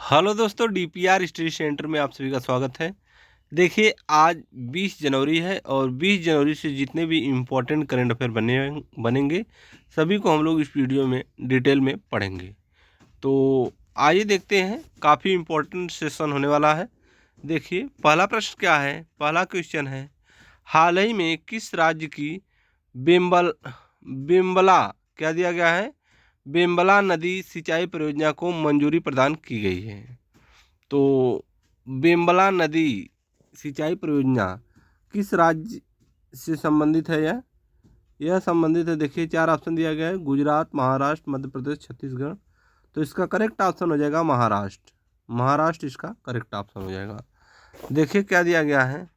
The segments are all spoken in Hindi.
हेलो दोस्तों, डीपीआर स्टडी सेंटर में आप सभी का स्वागत है। देखिए, आज 20 जनवरी है और 20 जनवरी से जितने भी इम्पोर्टेंट करंट अफेयर बनेंगे सभी को हम लोग इस वीडियो में डिटेल में पढ़ेंगे। तो आइए देखते हैं, काफ़ी इम्पोर्टेंट सेशन होने वाला है। देखिए, पहला प्रश्न क्या है। पहला क्वेश्चन है, हाल ही में किस राज्य की बेम्बला क्या दिया गया है, बेम्बला नदी सिंचाई परियोजना को मंजूरी प्रदान की गई है। तो बेम्बला नदी सिंचाई परियोजना किस राज्य से संबंधित है। यह संबंधित है, देखिए 4 ऑप्शन दिया गया है, गुजरात, महाराष्ट्र, मध्य प्रदेश, छत्तीसगढ़। तो इसका करेक्ट ऑप्शन हो जाएगा महाराष्ट्र। महाराष्ट्र इसका करेक्ट ऑप्शन हो जाएगा। देखिए क्या दिया गया है,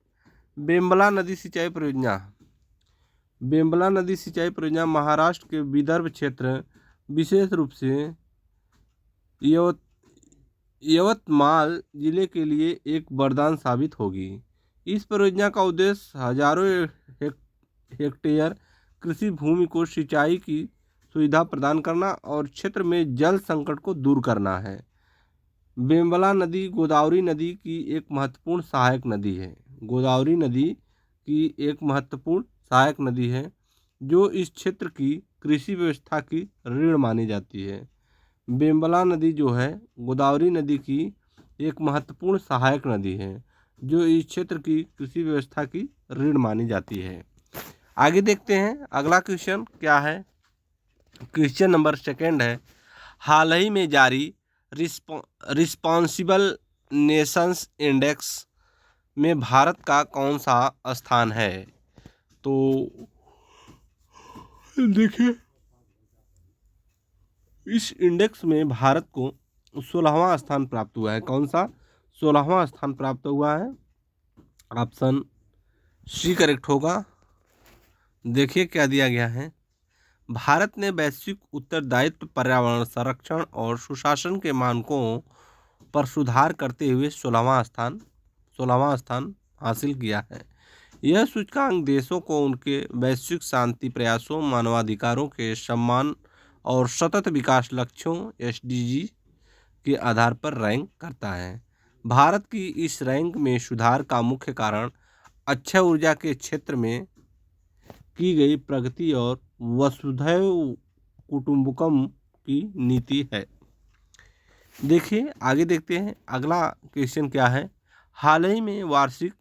बेम्बला नदी सिंचाई परियोजना। बेम्बला नदी सिंचाई परियोजना महाराष्ट्र के विदर्भ क्षेत्र, विशेष रूप से यवतमाल जिले के लिए एक वरदान साबित होगी। इस परियोजना का उद्देश्य हजारों हेक्टेयर कृषि भूमि को सिंचाई की सुविधा प्रदान करना और क्षेत्र में जल संकट को दूर करना है। बेम्बला नदी गोदावरी नदी की एक महत्वपूर्ण सहायक नदी है। गोदावरी नदी की एक महत्वपूर्ण सहायक नदी है जो इस क्षेत्र की कृषि व्यवस्था की रीढ़ मानी जाती है। बेम्बला नदी जो है गोदावरी नदी की एक महत्वपूर्ण सहायक नदी है जो इस क्षेत्र की कृषि व्यवस्था की रीढ़ मानी जाती है। आगे देखते हैं अगला क्वेश्चन क्या है। क्वेश्चन नंबर सेकंड है, हाल ही में जारी रिस्पॉन्सिबल नेशंस इंडेक्स में भारत का कौन सा स्थान है। तो देखिए, इस इंडेक्स में भारत को 16वां स्थान प्राप्त हुआ है। कौन सा 16वां स्थान प्राप्त हुआ है। ऑप्शन सी करेक्ट होगा। देखिए क्या दिया गया है, भारत ने वैश्विक उत्तरदायित्व, पर्यावरण संरक्षण और सुशासन के मानकों पर सुधार करते हुए 16वां स्थान हासिल किया है। यह सूचकांक देशों को उनके वैश्विक शांति प्रयासों, मानवाधिकारों के सम्मान और सतत विकास लक्ष्यों एसडीजी के आधार पर रैंक करता है। भारत की इस रैंक में सुधार का मुख्य कारण अक्षय ऊर्जा के क्षेत्र में की गई प्रगति और वसुधैव कुटुंबकम की नीति है। देखिए आगे देखते हैं अगला क्वेश्चन क्या है, हाल ही में वार्षिक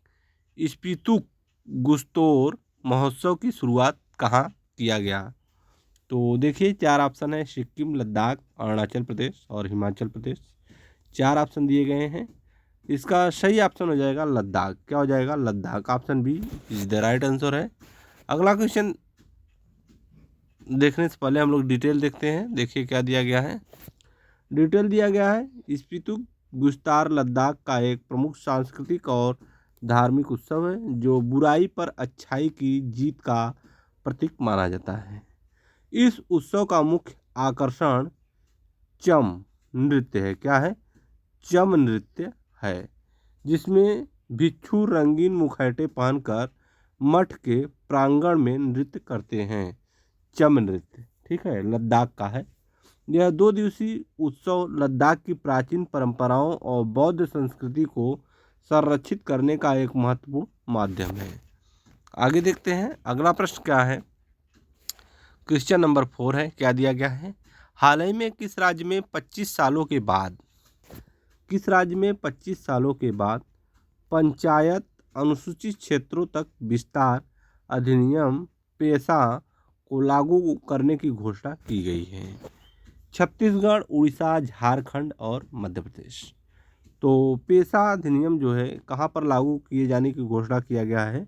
स्पीतुक गुस्तोर महोत्सव की शुरुआत कहाँ किया गया। तो देखिए 4 ऑप्शन है, सिक्किम, लद्दाख, अरुणाचल प्रदेश और हिमाचल प्रदेश। 4 ऑप्शन दिए गए हैं, इसका सही ऑप्शन हो जाएगा लद्दाख। क्या हो जाएगा, Ladakh. Option B is the right answer है। अगला क्वेश्चन देखने से पहले हम लोग डिटेल देखते हैं। देखिए क्या दिया गया है, डिटेल दिया गया है, स्पीतुक गुस्तार लद्दाख का एक प्रमुख सांस्कृतिक और धार्मिक उत्सव है जो बुराई पर अच्छाई की जीत का प्रतीक माना जाता है। इस उत्सव का मुख्य आकर्षण चम नृत्य है। क्या है, चम नृत्य है, जिसमें भिक्षु रंगीन मुखौटे पहनकर मठ के प्रांगण में नृत्य करते हैं। चम नृत्य, ठीक है, लद्दाख का है। यह 2 दिवसीय उत्सव लद्दाख की प्राचीन परंपराओं और बौद्ध संस्कृति को संरक्षित करने का एक महत्वपूर्ण माध्यम है। आगे देखते हैं अगला प्रश्न क्या है। क्वेश्चन नंबर 4 है, क्या दिया गया है, हाल ही में किस राज्य में 25 सालों के बाद पंचायत अनुसूचित क्षेत्रों तक विस्तार अधिनियम पेशा को लागू करने की घोषणा की गई है। छत्तीसगढ़, उड़ीसा, झारखंड और मध्य प्रदेश। तो पेशा अधिनियम जो है कहाँ पर लागू किए जाने की घोषणा किया गया है,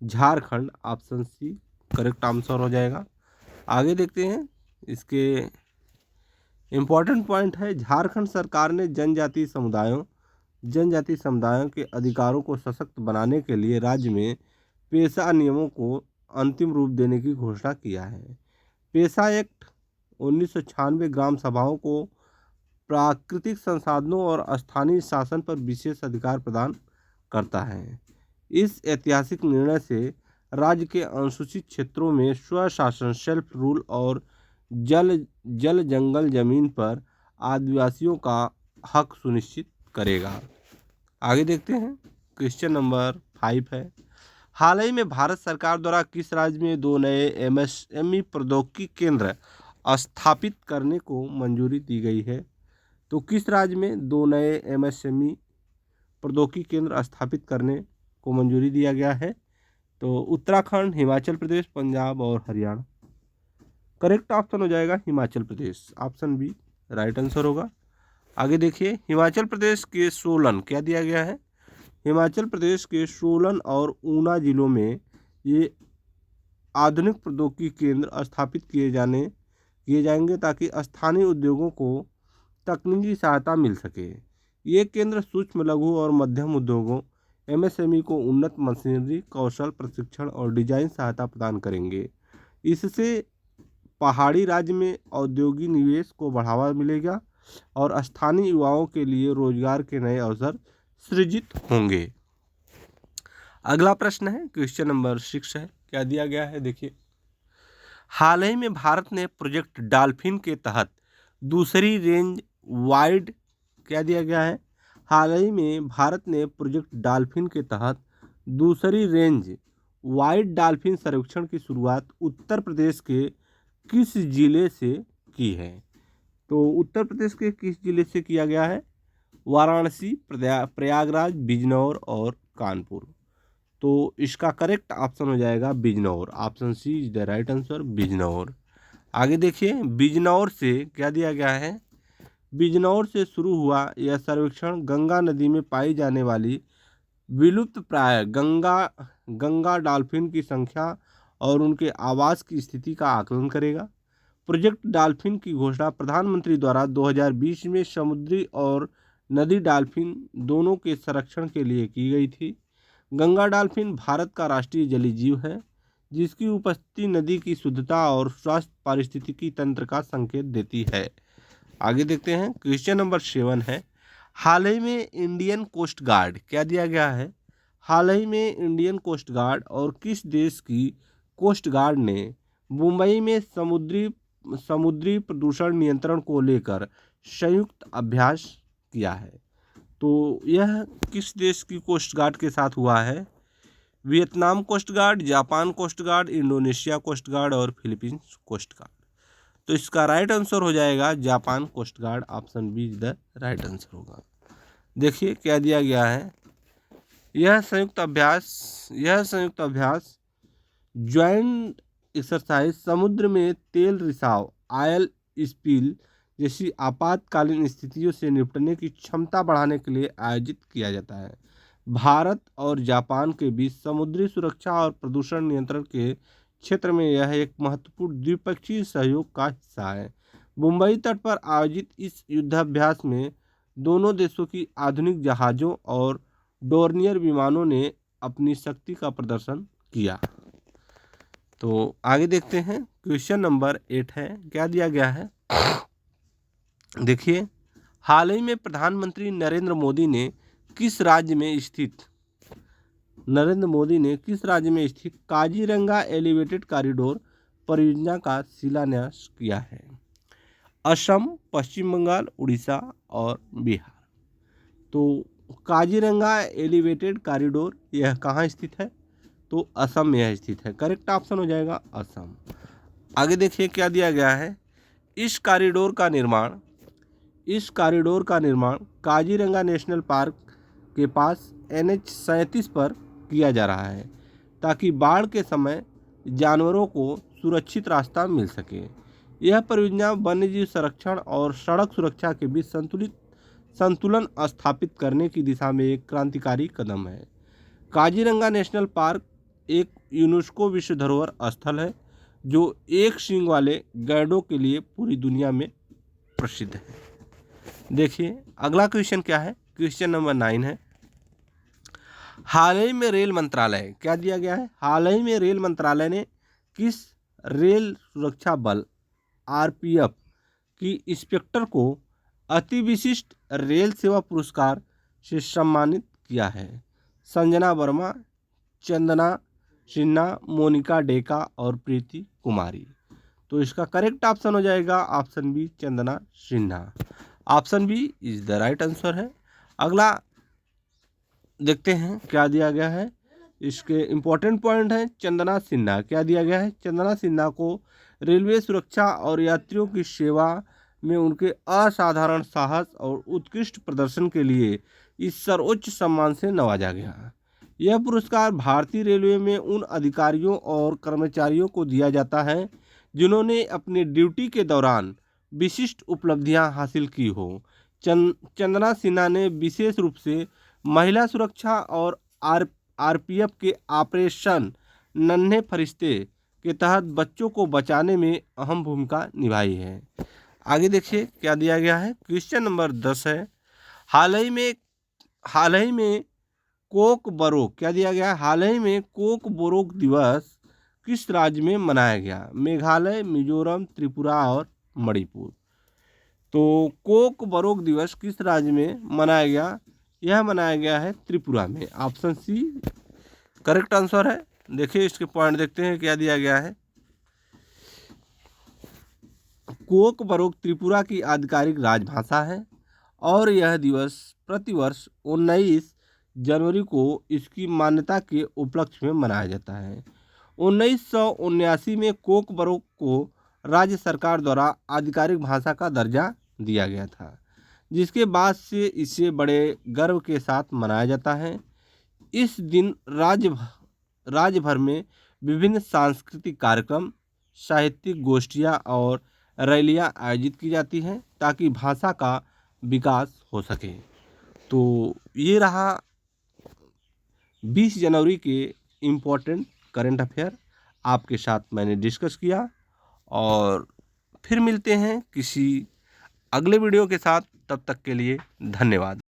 Jharkhand. Option C correct answer हो जाएगा। आगे देखते हैं, इसके इम्पॉर्टेंट पॉइंट है, झारखंड सरकार ने जनजातीय समुदायों के अधिकारों को सशक्त बनाने के लिए राज्य में पेशा नियमों को अंतिम रूप देने की घोषणा किया है। पेशा एक्ट 1996 ग्राम सभाओं को प्राकृतिक संसाधनों और स्थानीय शासन पर विशेष अधिकार प्रदान करता है। इस ऐतिहासिक निर्णय से राज्य के अनुसूचित क्षेत्रों में स्वशासन, सेल्फ रूल और जल जंगल जमीन पर आदिवासियों का हक सुनिश्चित करेगा। आगे देखते हैं, क्वेश्चन नंबर 5 है, हाल ही में भारत सरकार द्वारा किस राज्य में 2 नए एमएसएमई प्रौद्योगिकी केंद्र स्थापित करने को मंजूरी दी गई है? तो किस राज्य में 2 नए एमएसएमई प्रौद्योगिकी केंद्र स्थापित करने को मंजूरी दिया गया है? तो उत्तराखंड, हिमाचल प्रदेश, पंजाब और हरियाणा। करेक्ट ऑप्शन हो जाएगा Himachal Pradesh, option B right answer होगा। आगे देखिए, हिमाचल प्रदेश के सोलन, क्या दिया गया है, हिमाचल प्रदेश के सोलन और ऊना जिलों में ये आधुनिक प्रौद्योगिकी केंद्र स्थापित किए जाएंगे ताकि स्थानीय उद्योगों को तकनीकी सहायता मिल सके। ये केंद्र सूक्ष्म, लघु और मध्यम उद्योगों एमएसएमई को उन्नत मशीनरी, कौशल प्रशिक्षण और डिजाइन सहायता प्रदान करेंगे। इससे पहाड़ी राज्य में औद्योगिक निवेश को बढ़ावा मिलेगा और स्थानीय युवाओं के लिए रोजगार के नए अवसर सृजित होंगे। अगला प्रश्न है, क्वेश्चन नंबर 6 है, क्या दिया गया है देखिए, हाल ही में भारत ने प्रोजेक्ट डॉल्फिन के तहत दूसरी रेंज वाइड, क्या दिया गया है, हाल ही में भारत ने प्रोजेक्ट डॉल्फिन के तहत दूसरी रेंज वाइड डॉल्फिन सर्वेक्षण की शुरुआत उत्तर प्रदेश के किस जिले से की है? तो उत्तर प्रदेश के किस जिले से किया गया है? वाराणसी, प्रयागराज, बिजनौर और कानपुर। तो इसका करेक्ट ऑप्शन हो जाएगा Bijnor, option C is the right answer, Bijnor. आगे देखिए, बिजनौर से क्या दिया गया है, बिजनौर से शुरू हुआ यह सर्वेक्षण गंगा नदी में पाई जाने वाली विलुप्त प्राय गंगा डॉल्फिन की संख्या और उनके आवास की स्थिति का आकलन करेगा। प्रोजेक्ट डॉल्फिन की घोषणा प्रधानमंत्री द्वारा 2020 में समुद्री और नदी डॉल्फिन दोनों के संरक्षण के लिए की गई थी। गंगा डॉल्फिन भारत का राष्ट्रीय जलीय जीव है, जिसकी उपस्थिति नदी की शुद्धता और स्वास्थ्य पारिस्थितिकी तंत्र का संकेत देती है। आगे देखते हैं, क्वेश्चन नंबर 7 है, हाल ही में इंडियन कोस्ट गार्ड, क्या दिया गया है, हाल ही में इंडियन कोस्ट गार्ड और किस देश की कोस्ट गार्ड ने मुंबई में समुद्री प्रदूषण नियंत्रण को लेकर संयुक्त अभ्यास किया है? तो यह किस देश की कोस्ट गार्ड के साथ हुआ है? Vietnam coast guard, Japan coast guard, Indonesia coast guard और फिलीपींस कोस्ट गार्ड। तो इसका राइट आंसर हो जाएगा Japan coast guard, option B is the right answer होगा। देखिए क्या दिया गया है, यह संयुक्त अभ्यास ज्वाइंट एक्सरसाइज समुद्र में तेल रिसाव, ऑयल स्पिल जैसी आपातकालीन स्थितियों से निपटने की क्षमता बढ़ाने के लिए आयोजित किया जाता है। भारत और जापान के बीच समुद्री सुरक्षा और प्रदूषण नियंत्रण के क्षेत्र में यह एक महत्वपूर्ण द्विपक्षीय सहयोग का हिस्सा है। मुंबई तट पर आयोजित इस युद्धाभ्यास में दोनों देशों की आधुनिक जहाज़ों और डोर्नियर विमानों ने अपनी शक्ति का प्रदर्शन किया। तो आगे देखते हैं, क्वेश्चन नंबर 8 है, क्या दिया गया है, देखिए, हाल ही में प्रधानमंत्री नरेंद्र मोदी ने किस राज्य में स्थित काजीरंगा एलिवेटेड कॉरिडोर परियोजना का शिलान्यास किया है? असम, पश्चिम बंगाल, उड़ीसा और बिहार। तो काजीरंगा एलिवेटेड कॉरिडोर यह कहाँ स्थित है? तो असम में यह स्थित है, करेक्ट ऑप्शन हो जाएगा असम। आगे देखिए क्या दिया गया है, इस कॉरिडोर का निर्माण काजीरंगा नेशनल पार्क के पास NH 37 पर किया जा रहा है ताकि बाढ़ के समय जानवरों को सुरक्षित रास्ता मिल सके। यह परियोजना वन्यजीव संरक्षण और सड़क सुरक्षा के बीच संतुलन स्थापित करने की दिशा में एक क्रांतिकारी कदम है। काजीरंगा नेशनल पार्क एक यूनेस्को विश्व धरोहर स्थल है जो एक सींग वाले गैंडों के लिए पूरी दुनिया में प्रसिद्ध है। देखिए अगला क्वेश्चन क्या है, क्वेश्चन नंबर 9 है, हाल ही में रेल मंत्रालय, क्या दिया गया है, हाल ही में रेल मंत्रालय ने किस रेल सुरक्षा बल RPF की इंस्पेक्टर को अति विशिष्ट रेल सेवा पुरस्कार से सम्मानित किया है? संजना वर्मा, चंदना सिन्हा, मोनिका डेका और प्रीति कुमारी। तो इसका करेक्ट ऑप्शन हो जाएगा option B Chandana Sinha. Option B is the right answer है। अगला देखते हैं क्या दिया गया है। इसके इम्पोर्टेंट पॉइंट है चंदना सिन्हा। क्या दिया गया है? चंदना सिन्हा को रेलवे सुरक्षा और यात्रियों की सेवा में उनके असाधारण साहस और उत्कृष्ट प्रदर्शन के लिए इस सर्वोच्च सम्मान से नवाजा गया। यह पुरस्कार भारतीय रेलवे में उन अधिकारियों और कर्मचारियों को दिया जाता है जिन्होंने अपनी ड्यूटी के दौरान विशिष्ट उपलब्धियां हासिल की हो। चंदना सिन्हा ने विशेष रूप से महिला सुरक्षा और आरपीएफ के ऑपरेशन नन्हे फरिश्ते के तहत बच्चों को बचाने में अहम भूमिका निभाई है। आगे देखिए क्या दिया गया है। क्वेश्चन नंबर 10 है, हाल ही में कोक बरोक। क्या दिया गया है? हाल ही में कोक बोरोक दिवस किस राज्य में मनाया गया? मेघालय, मिजोरम, त्रिपुरा और मणिपुर। तो कोक बरोक दिवस किस राज्य में मनाया गया? यह मनाया गया है त्रिपुरा में। ऑप्शन सी करेक्ट आंसर है। देखिए इसके पॉइंट देखते हैं क्या दिया गया है। कोक बरोक त्रिपुरा की आधिकारिक राजभाषा है और यह दिवस प्रतिवर्ष 19 जनवरी को इसकी मान्यता के उपलक्ष्य में मनाया जाता है। 1979 में कोक बरोक को राज्य सरकार द्वारा आधिकारिक भाषा का दर्जा दिया गया था, जिसके बाद से इसे बड़े गर्व के साथ मनाया जाता है। इस दिन राज्य भर में विभिन्न सांस्कृतिक कार्यक्रम, साहित्यिक गोष्ठियाँ और रैलियाँ आयोजित की जाती हैं ताकि भाषा का विकास हो सके। तो ये रहा 20 जनवरी के इम्पोर्टेंट करंट अफेयर आपके साथ मैंने डिस्कस किया, और फिर मिलते हैं किसी अगले वीडियो के साथ। तब तक के लिए धन्यवाद।